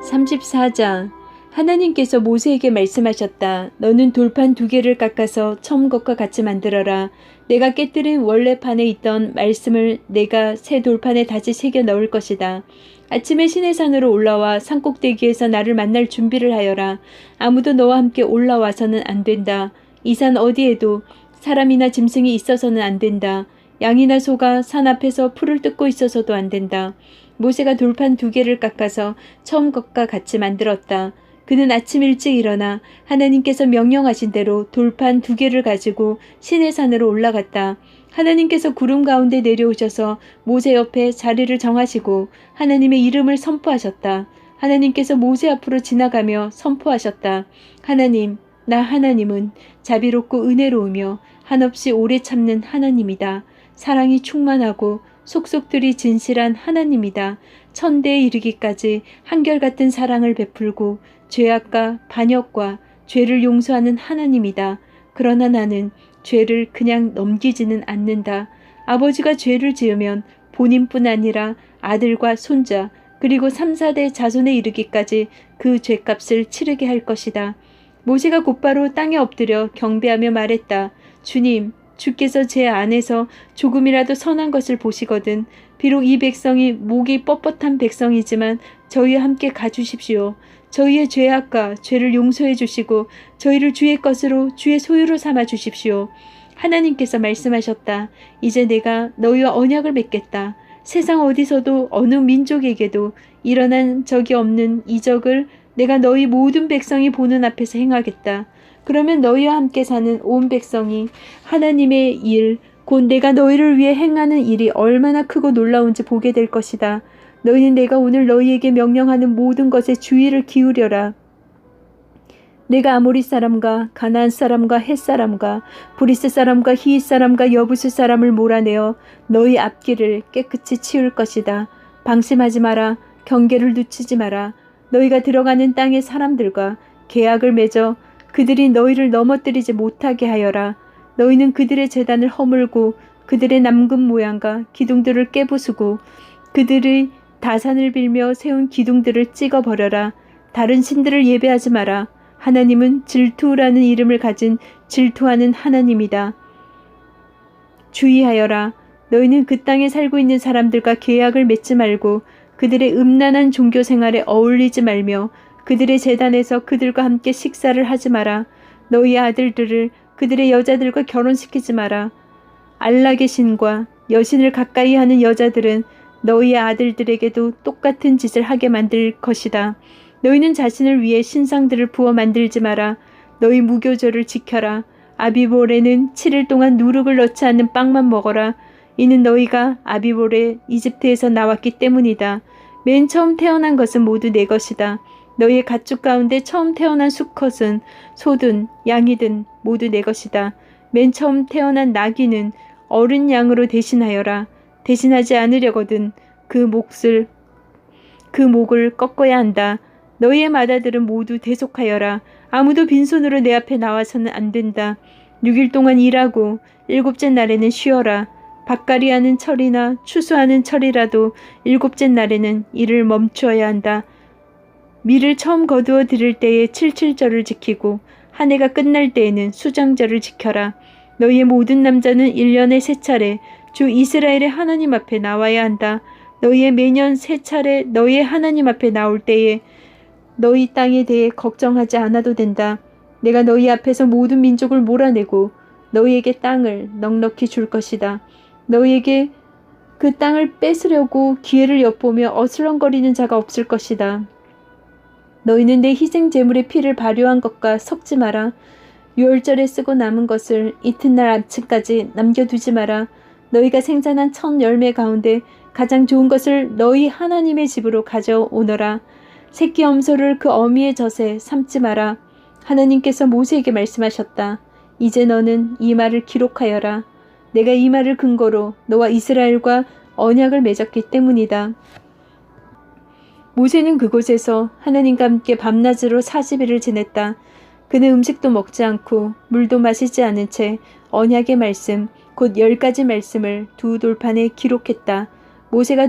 34장. 하나님께서 모세에게 말씀하셨다. 너는 돌판 2개를 깎아서 처음 것과 같이 만들어라. 내가 깨뜨린 원래 판에 있던 말씀을 내가 새 돌판에 다시 새겨 넣을 것이다. 아침에 시내산으로 올라와 산꼭대기에서 나를 만날 준비를 하여라. 아무도 너와 함께 올라와서는 안 된다. 이 산 어디에도 사람이나 짐승이 있어서는 안 된다. 양이나 소가 산 앞에서 풀을 뜯고 있어서도 안 된다. 모세가 돌판 2개를 깎아서 처음 것과 같이 만들었다. 그는 아침 일찍 일어나 하나님께서 명령하신 대로 돌판 2개를 가지고 시내산으로 올라갔다. 하나님께서 구름 가운데 내려오셔서 모세 옆에 자리를 정하시고 하나님의 이름을 선포하셨다. 하나님께서 모세 앞으로 지나가며 선포하셨다. 하나님, 나 하나님은 자비롭고 은혜로우며 한없이 오래 참는 하나님이다. 사랑이 충만하고 속속들이 진실한 하나님이다. 천대에 이르기까지 한결같은 사랑을 베풀고 죄악과 반역과 죄를 용서하는 하나님이다. 그러나 나는 죄를 그냥 넘기지는 않는다. 아버지가 죄를 지으면 본인뿐 아니라 아들과 손자 그리고 3, 4대 자손에 이르기까지 그 죄값을 치르게 할 것이다. 모세가 곧바로 땅에 엎드려 경배하며 말했다. 주님, 주께서 제 안에서 조금이라도 선한 것을 보시거든 비록 이 백성이 목이 뻣뻣한 백성이지만 저희와 함께 가주십시오. 저희의 죄악과 죄를 용서해 주시고 저희를 주의 것으로 주의 소유로 삼아 주십시오. 하나님께서 말씀하셨다. 이제 내가 너희와 언약을 맺겠다. 세상 어디서도 어느 민족에게도 일어난 적이 없는 이적을 내가 너희 모든 백성이 보는 앞에서 행하겠다. 그러면 너희와 함께 사는 온 백성이 하나님의 일, 곧 내가 너희를 위해 행하는 일이 얼마나 크고 놀라운지 보게 될 것이다. 너희는 내가 오늘 너희에게 명령하는 모든 것에 주의를 기울여라. 내가 아모리 사람과 가나안 사람과 헷 사람과 브리스 사람과 히윗 사람과 여부스 사람을 몰아내어 너희 앞길을 깨끗이 치울 것이다. 방심하지 마라. 경계를 늦추지 마라. 너희가 들어가는 땅의 사람들과 계약을 맺어 그들이 너희를 넘어뜨리지 못하게 하여라. 너희는 그들의 제단을 허물고 그들의 남근 모양과 기둥들을 깨부수고 그들의 다산을 빌며 세운 기둥들을 찍어버려라. 다른 신들을 예배하지 마라. 하나님은 질투라는 이름을 가진 질투하는 하나님이다. 주의하여라. 너희는 그 땅에 살고 있는 사람들과 계약을 맺지 말고 그들의 음란한 종교 생활에 어울리지 말며 그들의 제단에서 그들과 함께 식사를 하지 마라. 너희 아들들을 그들의 여자들과 결혼시키지 마라. 알락의 신과 여신을 가까이 하는 여자들은 너희의 아들들에게도 똑같은 짓을 하게 만들 것이다. 너희는 자신을 위해 신상들을 부어 만들지 마라. 너희 무교절을 지켜라. 아비볼에는 7일 동안 누룩을 넣지 않는 빵만 먹어라. 이는 너희가 아비볼에 이집트에서 나왔기 때문이다. 맨 처음 태어난 것은 모두 내 것이다. 너희의 가축 가운데 처음 태어난 수컷은 소든 양이든 모두 내 것이다. 맨 처음 태어난 나귀는 어른 양으로 대신하여라. 대신하지 않으려거든 그 목을 꺾어야 한다. 너희의 마다들은 모두 대속하여라. 아무도 빈손으로 내 앞에 나와서는 안 된다. 6일 동안 일하고 7째 날에는 쉬어라. 밭갈이하는 철이나 추수하는 철이라도 7째 날에는 일을 멈추어야 한다. 밀을 처음 거두어 들일 때에 77절을 지키고 한 해가 끝날 때에는 수장절을 지켜라. 너희의 모든 남자는 1년에 3차례 주 이스라엘의 하나님 앞에 나와야 한다. 너희의 매년 3차례 너희의 하나님 앞에 나올 때에 너희 땅에 대해 걱정하지 않아도 된다. 내가 너희 앞에서 모든 민족을 몰아내고 너희에게 땅을 넉넉히 줄 것이다. 너희에게 그 땅을 뺏으려고 기회를 엿보며 어슬렁거리는 자가 없을 것이다. 너희는 내 희생 제물의 피를 발효한 것과 섞지 마라. 유월절에 쓰고 남은 것을 이튿날 아침까지 남겨두지 마라. 너희가 생산한 첫 열매 가운데 가장 좋은 것을 너희 하나님의 집으로 가져오너라. 새끼 염소를 그 어미의 젖에 삶지 마라. 하나님께서 모세에게 말씀하셨다. 이제 너는 이 말을 기록하여라. 내가 이 말을 근거로 너와 이스라엘과 언약을 맺었기 때문이다. 모세는 그곳에서 하나님과 함께 밤낮으로 40일을 지냈다. 그는 음식도 먹지 않고 물도 마시지 않은 채 언약의 말씀, 곧 10가지 말씀을 두 돌판에 기록했다. 모세가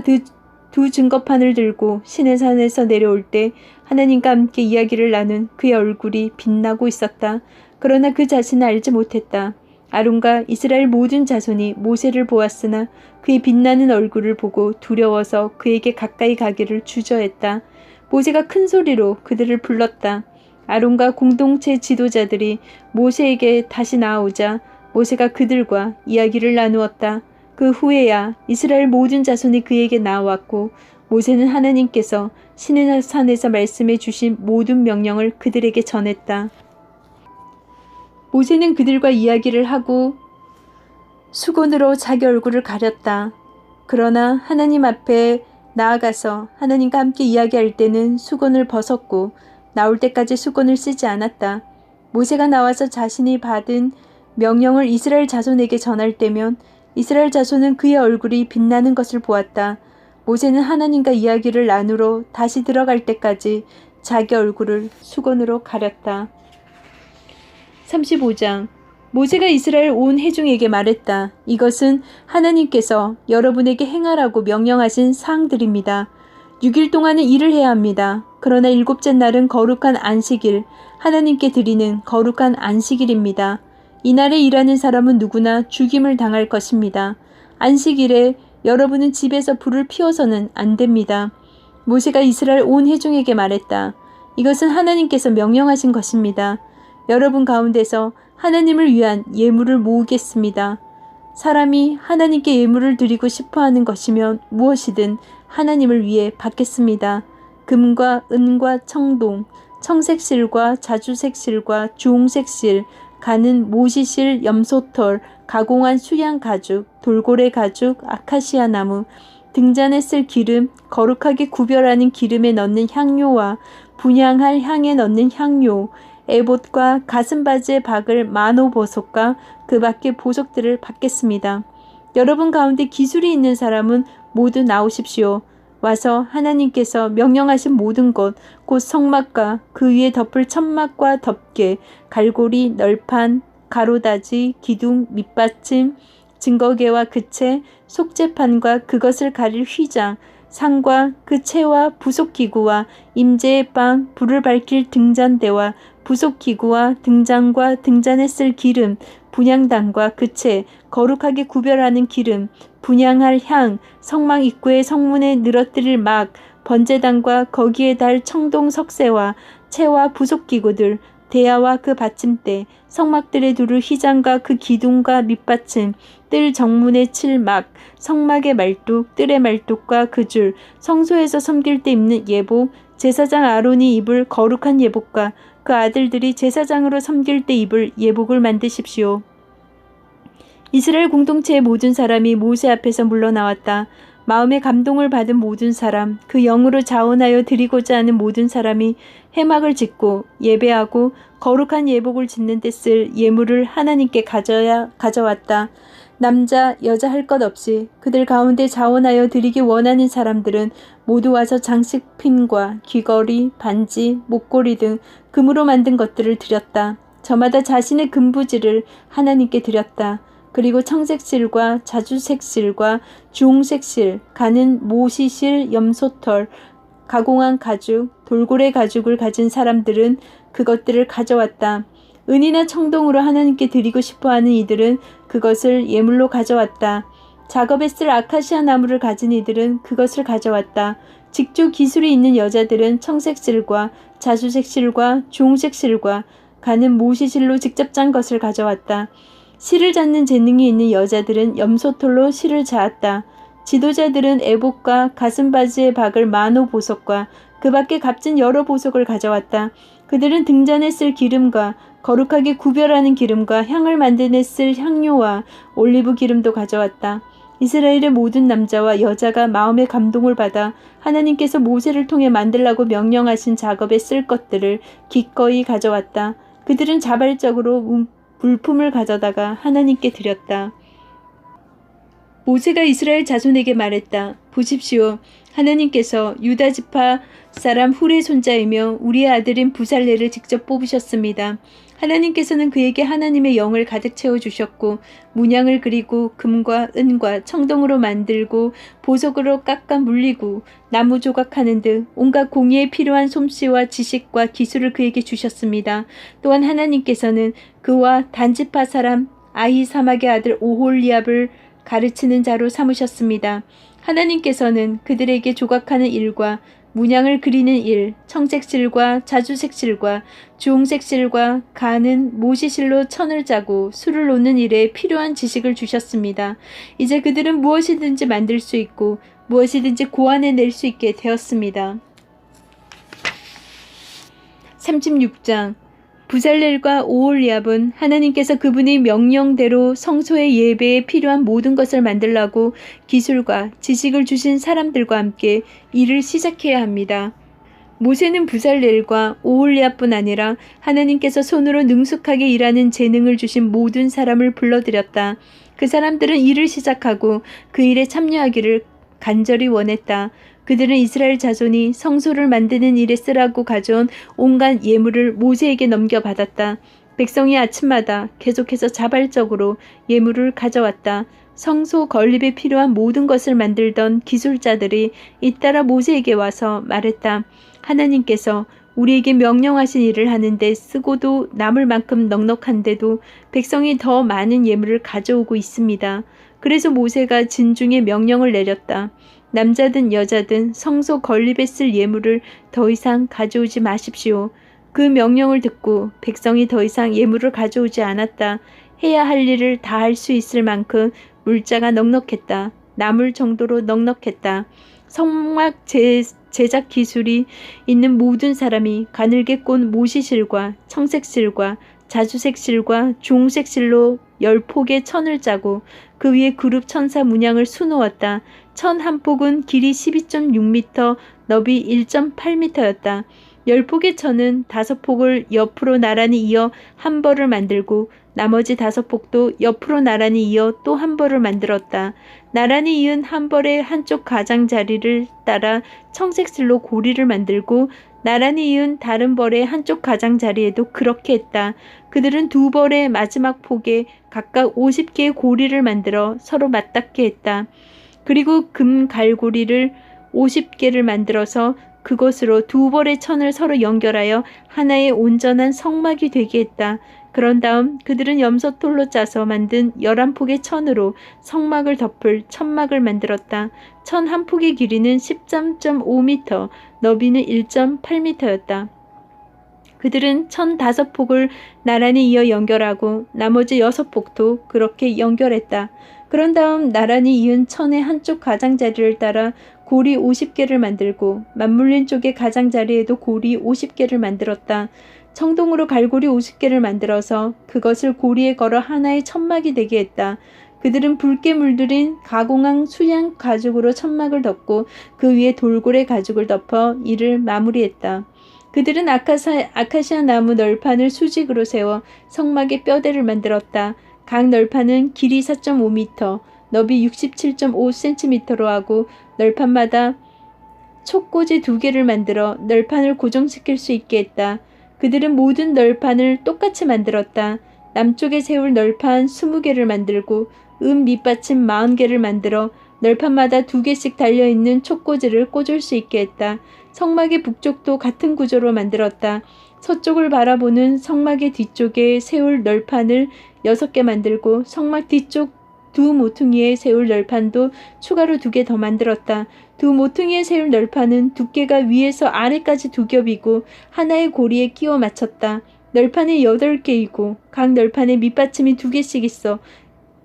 두 증거판을 들고 시내산에서 내려올 때 하나님과 함께 이야기를 나눈 그의 얼굴이 빛나고 있었다. 그러나 그 자신은 알지 못했다. 아론과 이스라엘 모든 자손이 모세를 보았으나 그의 빛나는 얼굴을 보고 두려워서 그에게 가까이 가기를 주저했다. 모세가 큰 소리로 그들을 불렀다. 아론과 공동체 지도자들이 모세에게 다시 나아오자 모세가 그들과 이야기를 나누었다. 그 후에야 이스라엘 모든 자손이 그에게 나왔고 모세는 하나님께서 시내산에서 말씀해 주신 모든 명령을 그들에게 전했다. 모세는 그들과 이야기를 하고 수건으로 자기 얼굴을 가렸다. 그러나 하나님 앞에 나아가서 하나님과 함께 이야기할 때는 수건을 벗었고 나올 때까지 수건을 쓰지 않았다. 모세가 나와서 자신이 받은 명령을 이스라엘 자손에게 전할 때면 이스라엘 자손은 그의 얼굴이 빛나는 것을 보았다. 모세는 하나님과 이야기를 나누러 다시 들어갈 때까지 자기 얼굴을 수건으로 가렸다. 35장. 모세가 이스라엘 온 회중에게 말했다. 이것은 하나님께서 여러분에게 행하라고 명령하신 사항들입니다. 6일 동안은 일을 해야 합니다. 그러나 일곱째 날은 거룩한 안식일, 하나님께 드리는 거룩한 안식일입니다. 이날에 일하는 사람은 누구나 죽임을 당할 것입니다. 안식일에 여러분은 집에서 불을 피워서는 안 됩니다. 모세가 이스라엘 온 회중에게 말했다. 이것은 하나님께서 명령하신 것입니다. 여러분 가운데서 하나님을 위한 예물을 모으겠습니다. 사람이 하나님께 예물을 드리고 싶어하는 것이면 무엇이든 하나님을 위해 받겠습니다. 금과 은과 청동, 청색실과 자주색실과 주홍색실, 가는 모시실, 염소털, 가공한 수양 가죽, 돌고래 가죽, 아카시아 나무, 등잔에 쓸 기름, 거룩하게 구별하는 기름에 넣는 향료와 분향할 향에 넣는 향료, 에봇과 가슴바지에 박을 마노보석과 그 밖의 보석들을 받겠습니다. 여러분 가운데 기술이 있는 사람은 모두 나오십시오. 와서 하나님께서 명령하신 모든 것, 곧 성막과 그 위에 덮을 천막과 덮개, 갈고리, 널판, 가로다지, 기둥, 밑받침, 증거계와 그 채, 속죄판과 그것을 가릴 휘장, 상과 그 채와 부속기구와 임재의 빵, 불을 밝힐 등잔대와 부속기구와 등잔과 등잔에 쓸 기름, 분향단과 그 채, 거룩하게 구별하는 기름, 분향할 향, 성막 입구의 성문에 늘어뜨릴 막, 번제단과 거기에 달 청동 석쇠와 채와 부속기구들, 대야와 그 받침대, 성막들에 두를 휘장과 그 기둥과 밑받침, 뜰 정문에 칠 막, 성막의 말뚝, 뜰의 말뚝과 그 줄, 성소에서 섬길 때 입는 예복, 제사장 아론이 입을 거룩한 예복과 그 아들들이 제사장으로 섬길 때 입을 예복을 만드십시오. 이스라엘 공동체의 모든 사람이 모세 앞에서 물러나왔다. 마음의 감동을 받은 모든 사람, 그 영으로 자원하여 드리고자 하는 모든 사람이 회막을 짓고 예배하고 거룩한 예복을 짓는 데 쓸 예물을 하나님께 가져왔다. 남자, 여자 할 것 없이 그들 가운데 자원하여 드리기 원하는 사람들은 모두 와서 장식품과 귀걸이, 반지, 목걸이 등 금으로 만든 것들을 드렸다. 저마다 자신의 금부지를 하나님께 드렸다. 그리고 청색실과 자주색실과 주홍색실, 가는 모시실, 염소털, 가공한 가죽, 돌고래 가죽을 가진 사람들은 그것들을 가져왔다. 은이나 청동으로 하나님께 드리고 싶어하는 이들은 그것을 예물로 가져왔다. 작업에 쓸 아카시아 나무를 가진 이들은 그것을 가져왔다. 직조 기술이 있는 여자들은 청색실과 자주색실과 주홍색실과 가는 모시실로 직접 짠 것을 가져왔다. 실을 잡는 재능이 있는 여자들은 염소털로 실을 자았다. 지도자들은 에봇과 가슴바지에 박을 마노 보석과 그 밖에 값진 여러 보석을 가져왔다. 그들은 등잔에 쓸 기름과 거룩하게 구별하는 기름과 향을 만드는 쓸 향료와 올리브 기름도 가져왔다. 이스라엘의 모든 남자와 여자가 마음의 감동을 받아 하나님께서 모세를 통해 만들라고 명령하신 작업에 쓸 것들을 기꺼이 가져왔다. 그들은 자발적으로 물품을 가져다가 하나님께 드렸다. 모세가 이스라엘 자손에게 말했다. 보십시오. 하나님께서 유다 지파 사람 훌의 손자이며 우리의 아들인 부살레를 직접 뽑으셨습니다. 하나님께서는 그에게 하나님의 영을 가득 채워주셨고 문양을 그리고 금과 은과 청동으로 만들고 보석으로 깎아 물리고 나무 조각하는 등 온갖 공예에 필요한 솜씨와 지식과 기술을 그에게 주셨습니다. 또한 하나님께서는 그와 단지파 사람 아히사막의 아들 오홀리압을 가르치는 자로 삼으셨습니다. 하나님께서는 그들에게 조각하는 일과 문양을 그리는 일, 청색실과 자주색실과 주홍색실과 가는 모시실로 천을 짜고 술을 놓는 일에 필요한 지식을 주셨습니다. 이제 그들은 무엇이든지 만들 수 있고 무엇이든지 고안해낼 수 있게 되었습니다. 36장 부살렐과 오홀리압은 하나님께서 그분의 명령대로 성소의 예배에 필요한 모든 것을 만들라고 기술과 지식을 주신 사람들과 함께 일을 시작해야 합니다. 모세는 부살렐과 오홀리압뿐 아니라 하나님께서 손으로 능숙하게 일하는 재능을 주신 모든 사람을 불러들였다. 그 사람들은 일을 시작하고 그 일에 참여하기를 간절히 원했다. 그들은 이스라엘 자손이 성소를 만드는 일에 쓰라고 가져온 온갖 예물을 모세에게 넘겨받았다. 백성이 아침마다 계속해서 자발적으로 예물을 가져왔다. 성소 건립에 필요한 모든 것을 만들던 기술자들이 잇따라 모세에게 와서 말했다. 하나님께서 우리에게 명령하신 일을 하는데 쓰고도 남을 만큼 넉넉한데도 백성이 더 많은 예물을 가져오고 있습니다. 그래서 모세가 진중에 명령을 내렸다. 남자든 여자든 성소 건립에 쓸 예물을 더 이상 가져오지 마십시오. 그 명령을 듣고 백성이 더 이상 예물을 가져오지 않았다. 해야 할 일을 다 할 수 있을 만큼 물자가 넉넉했다. 남을 정도로 넉넉했다. 성막 제작 기술이 있는 모든 사람이 가늘게 꼰 모시실과 청색실과 자주색실과 주홍색실로 10폭의 천을 짜고 그 위에 그룹 천사 문양을 수놓았다. 천 한 폭은 길이 12.6m, 너비 1.8m였다. 10폭의 천은 5폭을 옆으로 나란히 이어 한 벌을 만들고 나머지 5폭도 옆으로 나란히 이어 또 한 벌을 만들었다. 나란히 이은 한 벌의 한쪽 가장자리를 따라 청색실로 고리를 만들고 나란히 이은 다른 벌의 한쪽 가장자리에도 그렇게 했다. 그들은 두 벌의 마지막 폭에 각각 50개의 고리를 만들어 서로 맞닿게 했다. 그리고 금 갈고리를 50개를 만들어서 그것으로 두 벌의 천을 서로 연결하여 하나의 온전한 성막이 되게 했다. 그런 다음 그들은 염소돌로 짜서 만든 11폭의 천으로 성막을 덮을 천막을 만들었다. 천 한 폭의 길이는 13.5m, 너비는 1.8m였다. 그들은 천 5폭을 나란히 이어 연결하고 나머지 6폭도 그렇게 연결했다. 그런 다음 나란히 이은 천의 한쪽 가장자리를 따라 고리 50개를 만들고 맞물린 쪽의 가장자리에도 고리 50개를 만들었다. 청동으로 갈고리 50개를 만들어서 그것을 고리에 걸어 하나의 천막이 되게 했다. 그들은 붉게 물들인 가공한 수양 가죽으로 천막을 덮고 그 위에 돌고래 가죽을 덮어 이를 마무리했다. 그들은 아카시아 나무 널판을 수직으로 세워 성막의 뼈대를 만들었다. 각 널판은 길이 4.5m, 너비 67.5cm로 하고 널판마다 촉꽂이 2개를 만들어 널판을 고정시킬 수 있게 했다. 그들은 모든 널판을 똑같이 만들었다. 남쪽에 세울 널판 20개를 만들고 밑받침 40개를 만들어 널판마다 2개씩 달려있는 촉꽂이를 꽂을 수 있게 했다. 성막의 북쪽도 같은 구조로 만들었다. 서쪽을 바라보는 성막의 뒤쪽에 세울 널판을 6개 만들고 성막 뒤쪽 두 모퉁이에 세울 널판도 추가로 2개 더 만들었다. 두 모퉁이에 세울 널판은 두께가 위에서 아래까지 2겹이고 하나의 고리에 끼워 맞췄다. 널판이 8개이고 각 널판에 밑받침이 2개씩 있어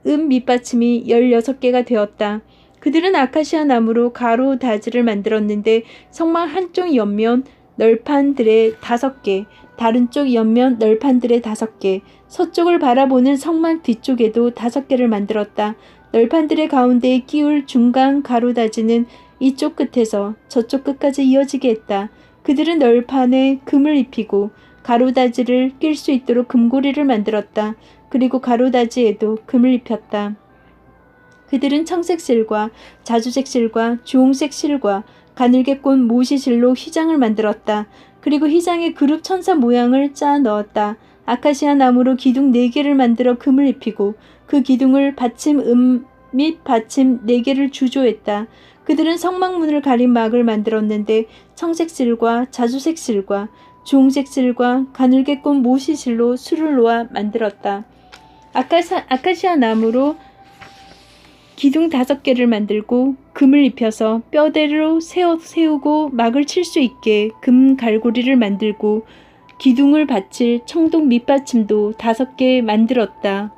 밑받침이 16개가 되었다. 그들은 아카시아 나무로 가로 다지를 만들었는데 성막 한쪽 옆면 널판들의 5개, 다른 쪽 옆면 널판들의 5개, 서쪽을 바라보는 성막 뒤쪽에도 5개를 만들었다. 널판들의 가운데에 끼울 중간 가로다지는 이쪽 끝에서 저쪽 끝까지 이어지게 했다. 그들은 널판에 금을 입히고 가로다지를 낄 수 있도록 금고리를 만들었다. 그리고 가로다지에도 금을 입혔다. 그들은 청색실과 자주색실과 주홍색실과 가늘게 꼰 모시실로 휘장을 만들었다. 그리고 휘장에 그룹 천사 모양을 짜 넣었다. 아카시아 나무로 기둥 4개를 만들어 금을 입히고 그 기둥을 받침 및 받침 4개를 주조했다. 그들은 성막문을 가린 막을 만들었는데 청색실과 자주색실과 주홍색실과 가늘게꼰 모시실로 수를 놓아 만들었다. 아카시아 나무로 기둥 5개를 만들고 금을 입혀서 뼈대로 세우고 막을 칠 수 있게 금 갈고리를 만들고 기둥을 받칠 청동 밑받침도 5개 만들었다.